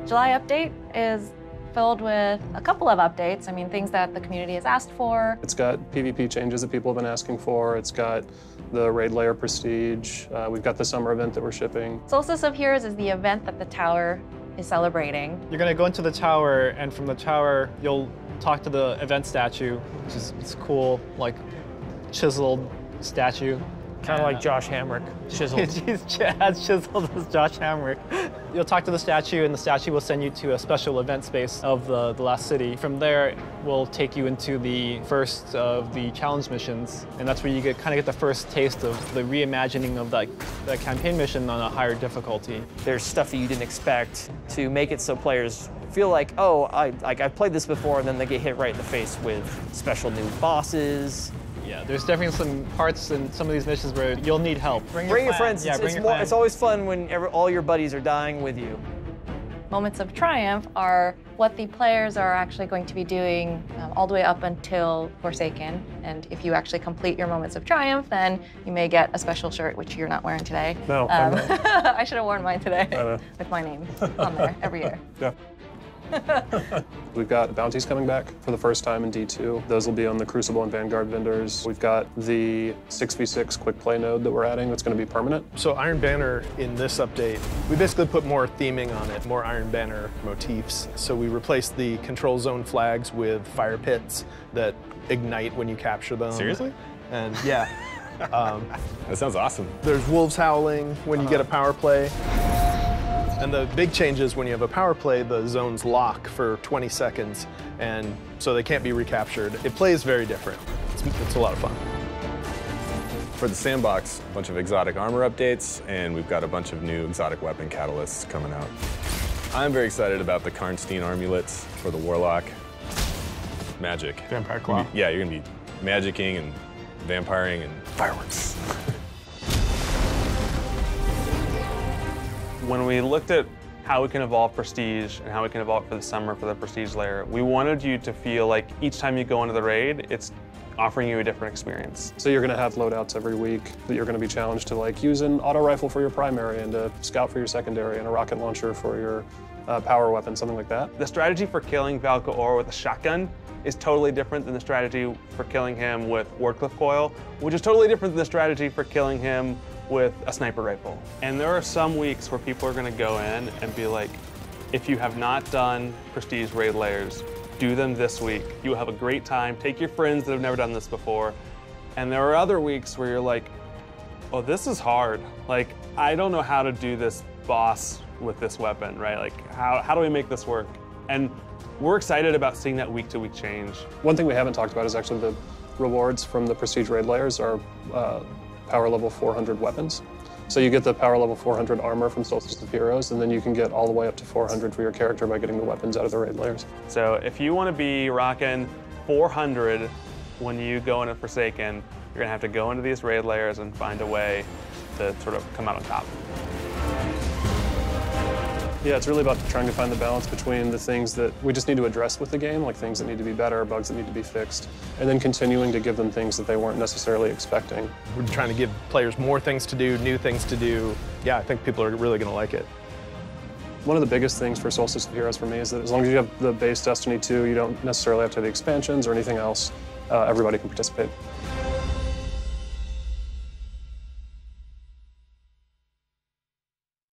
July update is filled with a couple of updates. I mean, things that the community has asked for. It's got PvP changes that people have been asking for. It's got the Raid Lair Prestige. We've got the summer event that we're shipping. Solstice of Heroes is the event that the tower is celebrating. You're gonna go into the tower, and from the tower, you'll talk to the event statue, which is it's cool, like chiseled statue. Kind of like Josh Hamrick, chiseled. He's as chiseled as Josh Hamrick. You'll talk to the statue, and the statue will send you to a special event space of the last city. From there, we'll take you into the first of the challenge missions, and that's where you kind of get the first taste of the reimagining of that campaign mission on a higher difficulty. There's stuff that you didn't expect to make it so players feel like, oh, I've played this before, and then they get hit right in the face with special new bosses. Yeah, there's definitely some parts in some of these missions where you'll need help. Bring your friends. Yeah, It's always fun when all your buddies are dying with you. Moments of Triumph are what the players are actually going to be doing all the way up until Forsaken. And if you actually complete your Moments of Triumph, then you may get a special shirt, which you're not wearing today. No, I should have worn mine today with my name on there every year. Yeah. We've got bounties coming back for the first time in D2. Those will be on the Crucible and Vanguard vendors. We've got the 6v6 Quickplay node that we're adding that's going to be permanent. So Iron Banner in this update, we basically put more theming on it, more Iron Banner motifs. So we replaced the control zone flags with fire pits that ignite when you capture them. Seriously? And yeah. That sounds awesome. There's wolves howling when you get a power play. And the big change is when you have a power play, the zones lock for 20 seconds, and so they can't be recaptured. It plays very different. It's a lot of fun. For the sandbox, a bunch of exotic armor updates, and we've got a bunch of new exotic weapon catalysts coming out. I'm very excited about the Karnstein Armulets for the Warlock. Magic. Vampire Claw. Yeah, you're gonna be magicking and vampiring and fireworks. When we looked at how we can evolve Prestige and how we can evolve for the summer for the Prestige layer, we wanted you to feel like each time you go into the raid, it's offering you a different experience. So you're going to have loadouts every week that you're going to be challenged to like use an auto rifle for your primary and a scout for your secondary and a rocket launcher for your power weapon, something like that. The strategy for killing Valkaor with a shotgun is totally different than the strategy for killing him with Wardcliff Coil, which is totally different than the strategy for killing him with a sniper rifle. And there are some weeks where people are gonna go in and be like, if you have not done Prestige Raid Lairs, do them this week. You will have a great time. Take your friends that have never done this before. And there are other weeks where you're like, oh, this is hard. Like, I don't know how to do this boss with this weapon, right? Like, how do we make this work? And we're excited about seeing that week-to-week change. One thing we haven't talked about is actually the rewards from the Prestige Raid Lairs are power level 400 weapons. So you get the power level 400 armor from Solstice of Heroes, and then you can get all the way up to 400 for your character by getting the weapons out of the Raid Lairs. So if you want to be rocking 400 when you go into Forsaken, you're going to have to go into these Raid Lairs and find a way to sort of come out on top. Yeah, it's really about trying to find the balance between the things that we just need to address with the game, like things that need to be better, bugs that need to be fixed, and then continuing to give them things that they weren't necessarily expecting. We're trying to give players more things to do, new things to do. Yeah, I think people are really going to like it. One of the biggest things for Solstice of Heroes for me is that as long as you have the base Destiny 2, you don't necessarily have to have the expansions or anything else. Everybody can participate.